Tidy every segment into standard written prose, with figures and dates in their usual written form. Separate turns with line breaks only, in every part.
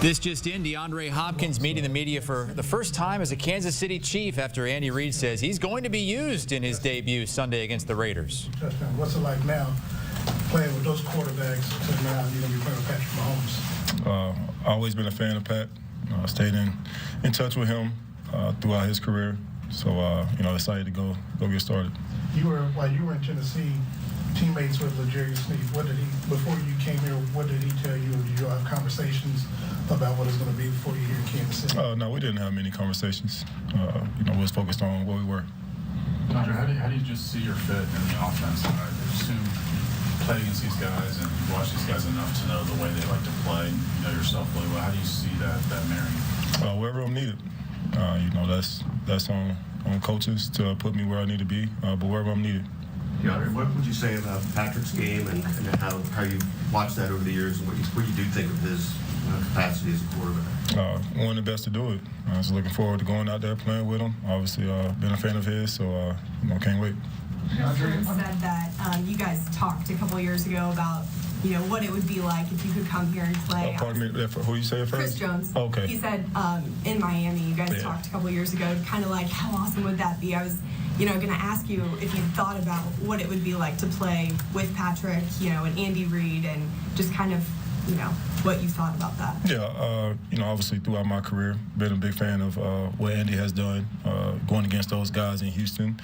This just in, DeAndre Hopkins meeting the media for the first time as a Kansas City Chief after Andy Reid says he's going to be used in his debut Sunday against the Raiders.
What's it like now playing with those quarterbacks to now you're going to be playing with Patrick Mahomes?
Always been a fan of Pat. Stayed in touch with him throughout his career. So, excited to go get started.
While you were in Tennessee, teammates with L'Jarius Sneed. Before you came here, what did he tell you? Did you have conversations about what it's going to be before you here in Kansas City?
No, we didn't have many conversations. We was focused on where we were.
DeAndre, how do you just see your fit in the offense? I assume you played against these guys and you watch these guys enough to know the way they like to play. You know yourself really well. How do you see that marrying?
Wherever I'm needed. That's on coaches to put me where I need to be, but wherever I'm needed.
DeAndre, what would you say about Patrick's game and how you watched that over the years and what you do think of his capacity as a quarterback?
One of the best to do it. I was looking forward to going out there playing with him. Obviously, been a fan of his, so can't wait.
DeAndre said that you guys talked a couple years ago about what it would be like if you could come here and play.
Pardon me, who you say it first?
Chris Jones.
Okay.
He said in Miami, you guys talked a couple years ago, kind of like how awesome would that be? I was going to ask you if you thought about what it would be like to play with Patrick, and Andy Reid, and just kind of, what you thought about that.
Yeah, obviously throughout my career, been a big fan of what Andy has done, going against those guys in Houston.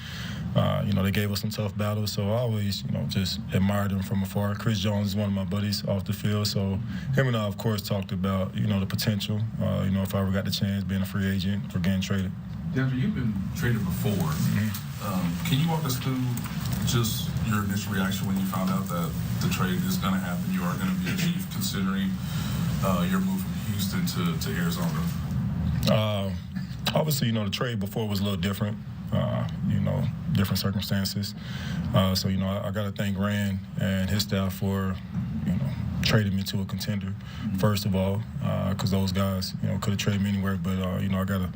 They gave us some tough battles, so I always, just admired them from afar. Chris Jones is one of my buddies off the field, so him and I, of course, talked about, the potential, if I ever got the chance being a free agent or getting traded.
DeAndre, you've been traded before. Mm-hmm. Can you walk us through just your initial reaction when you found out that the trade is going to happen? You are going to be a Chief, considering your move from Houston to Arizona.
Obviously, the trade before was a little different. Different circumstances. I got to thank Rand and his staff for, trading me to a contender, first of all, because those guys, could have traded me anywhere. But, I got to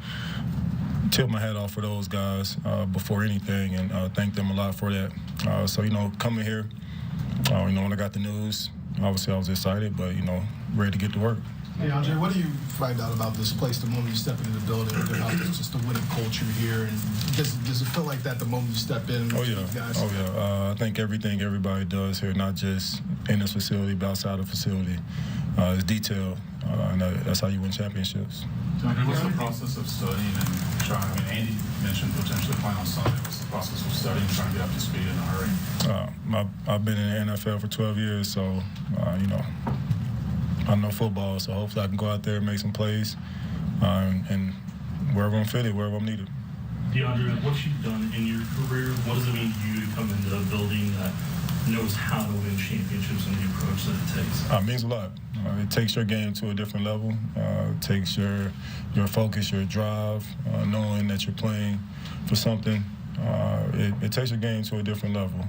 tip my hat off for those guys before anything and thank them a lot for that. Coming here, when I got the news, obviously I was excited, but, ready to get to work.
Hey, DeAndre, what do you find out about this place the moment you step into the building, about just the winning culture here? And does it feel like that the moment you step in?
Oh, yeah.
Guys?
Oh, yeah. I think everything everybody does here, not just in this facility, but outside the facility, is detailed. And that's how you win championships.
What's the process of studying and trying? Andy mentioned potentially playing on Sunday. What's the process of studying and trying to get up to speed in a hurry?
I've been in the NFL for 12 years, so, I know football, so hopefully I can go out there and make some plays, and wherever I'm fitted, wherever I'm needed.
DeAndre, what you've done in your career, what does it mean to you to come into a building that knows how to win championships and the approach that it takes?
It means a lot. It takes your game to a different level. It takes your focus, your drive, knowing that you're playing for something. It takes your game to a different level.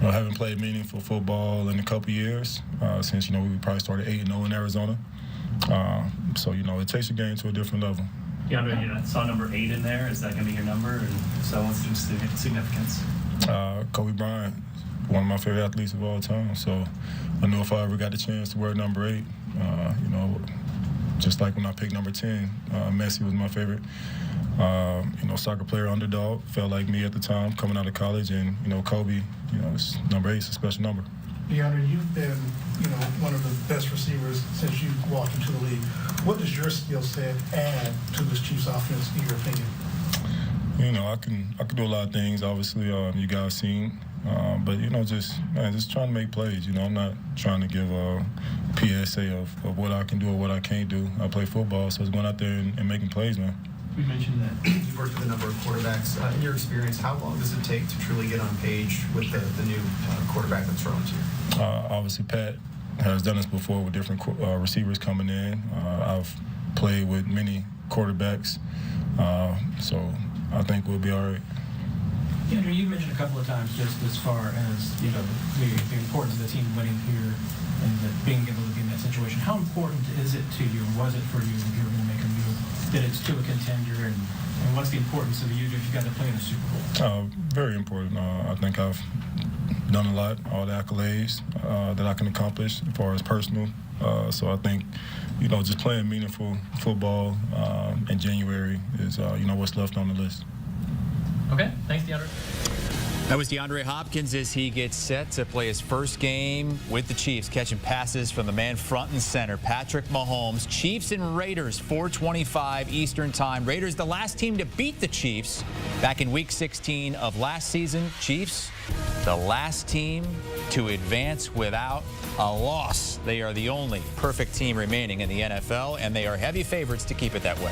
I haven't played meaningful football in a couple years since, we probably started 8-0 in Arizona. It takes your game to a different level.
Yeah, I saw number 8 in there. Is that going to be your number? And so what's the significance?
Kobe Bryant, one of my favorite athletes of all time. So I knew if I ever got the chance to wear number 8, just like when I picked number 10, Messi was my favorite. Soccer player underdog, felt like me at the time coming out of college, and Kobe, number 8 is a special number.
DeAndre, you've been, one of the best receivers since you walked into the league. What does your skill set add to this Chiefs offense, in your opinion?
I can do a lot of things. Obviously, you guys seen, but just trying to make plays. I'm not trying to give a PSA of what I can do or what I can't do. I play football, so it's going out there and making plays, man.
We mentioned that you've worked with a number of quarterbacks. In your experience, how long does it take to truly get on page with the new quarterback that's thrown to you?
Obviously, Pat has done this before with different receivers coming in. I've played with many quarterbacks, so I think we'll be all right.
Andrew, you mentioned a couple of times just as far as the importance of the team winning here and being able to be in that situation. How important is it to you, or was it for you, if you were going to make a move, that it's to a contender, and what's the importance of you if you got to play in a Super Bowl?
Very important. I think I've done a lot, all the accolades that I can accomplish as far as personal So I think, you know, just playing meaningful football in January is, you know, what's left on the list.
Okay, thanks, DeAndre.
That was DeAndre Hopkins as he gets set to play his first game with the Chiefs, catching passes from the man front and center, Patrick Mahomes. Chiefs and Raiders, 4:25 Eastern Time. Raiders, the last team to beat the Chiefs back in Week 16 of last season. Chiefs, the last team to advance without a loss. They are the only perfect team remaining in the NFL, and they are heavy favorites to keep it that way.